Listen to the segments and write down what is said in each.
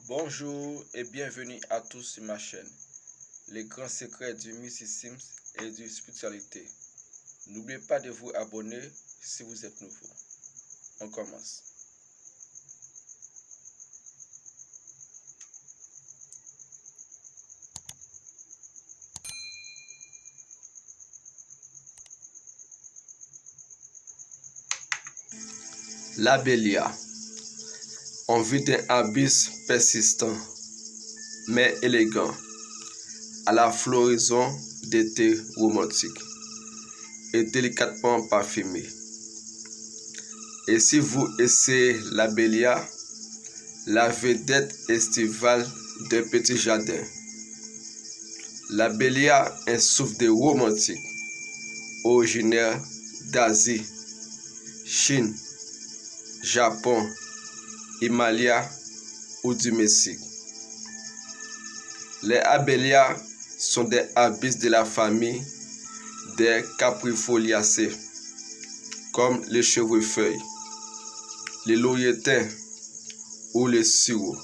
Bonjour et bienvenue à tous sur ma chaîne, les grands secrets du mysticisme et de spiritualité. N'oubliez pas de vous abonner si vous êtes nouveau. On commence. L'abélia. On vit d'un abysse persistant, mais élégant, à la floraison d'été romantique et délicatement parfumé. Et si vous essayez l'abélia, la vedette estivale d'un petit jardin, l'abélia est un souffle de romantique, originaire d'Asie, Chine, Japon, Himalaya ou du Mexique. Les abélias sont des abysses de la famille des caprifoliacées, comme les chevrefeuilles, les lauriers-thym ou les sureaux.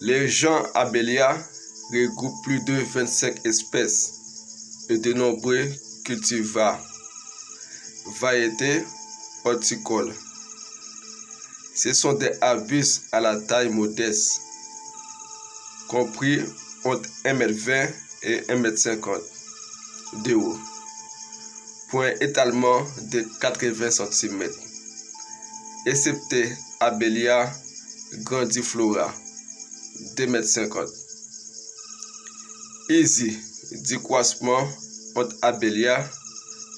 Les genres abélias regroupent plus de 25 espèces et de nombreux cultivars, variétés horticoles. Ce sont des abysses à la taille modeste, compris entre 1,20 m et 1,50 m de haut, pour un étalement de 80 cm, excepté Abélia grandiflora, 2,50 m. Easy du croisement entre Abélia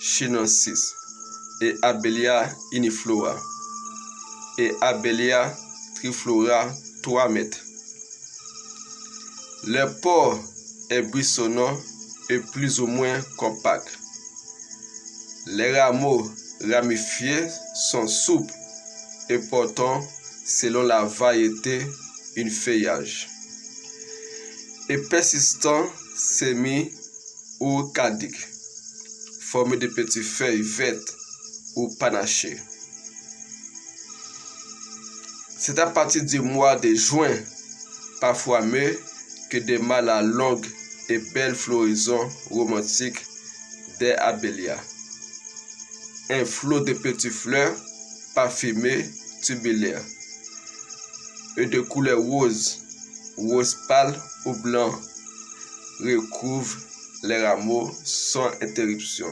chinensis et Abélia uniflora et Abélia triflora 3 mètres. Le port est buissonnant et plus ou moins compact. Les rameaux ramifiés sont souples et portant, selon la variété, un feuillage. Et persistant, semi ou cadique, formé de petites feuilles vertes ou panachées. C'est à partir du mois de juin, parfois mai, que démarre la longue et belle floraison romantique des abélias. Un flot de petites fleurs parfumées tubulaires et de couleur rose, rose pâle ou blanc recouvrent les rameaux sans interruption.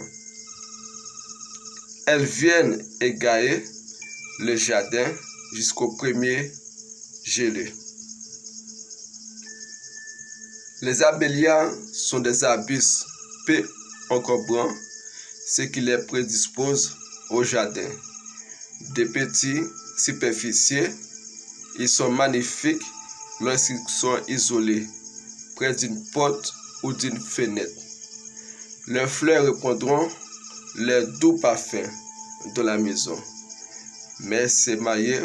Elles viennent égayer le jardin jusqu'au premier gelé. Les abélias sont des abysses peu encombrants, ce qui les prédispose au jardin. Des petits superficiels, ils sont magnifiques lorsqu'ils sont isolés près d'une porte ou d'une fenêtre. Leurs fleurs répandront leur doux parfum de la maison, mais s'émailler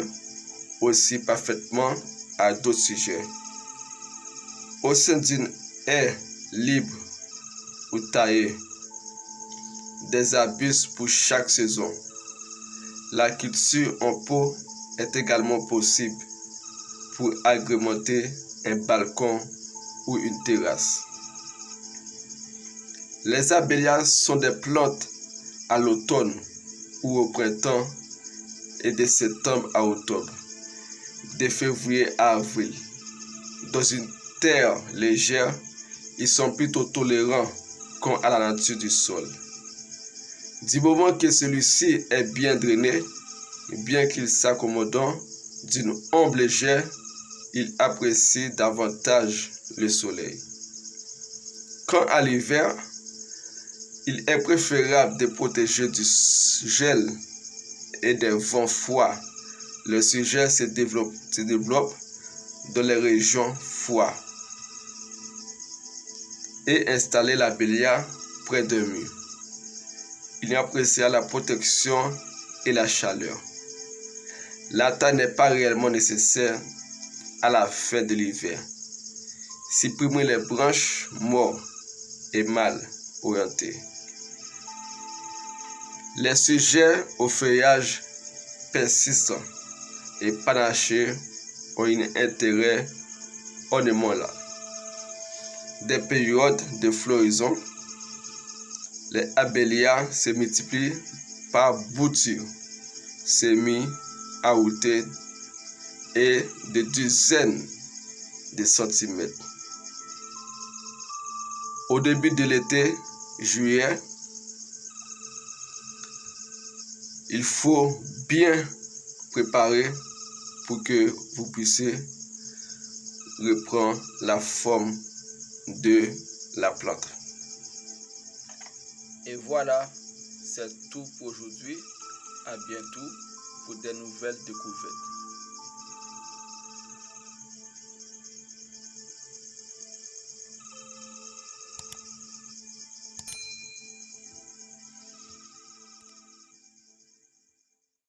aussi parfaitement à d'autres sujets. Au sein d'une haie libre ou taillée, des abysses pour chaque saison. La culture en pot est également possible pour agrémenter un balcon ou une terrasse. Les abélias sont des plantes à l'automne ou au printemps et de septembre à octobre, de février à avril. Dans une terre légère, ils sont plutôt tolérants quant à la nature du sol. Du moment que celui-ci est bien drainé, bien qu'il s'accommodant d'une ombre légère, il apprécie davantage le soleil. Quant à l'hiver, il est préférable de protéger du gel et des vents froids. Le sujet se développe dans les régions froides et installer l'abélia près d'un mur. Il apprécie la protection et la chaleur. La taille n'est pas réellement nécessaire à la fin de l'hiver. Supprimer les branches mortes et mal orientées. Les sujets au feuillage persistant et panachés ont un intérêt ornemental. Des périodes de floraison, les abélias se multiplient par boutures, semis, aoûtés et de dizaines de centimètres. Au début de l'été, juillet, il faut bien préparer pour que vous puissiez reprendre la forme de la plante. Et voilà, c'est tout pour aujourd'hui. À bientôt pour de nouvelles découvertes.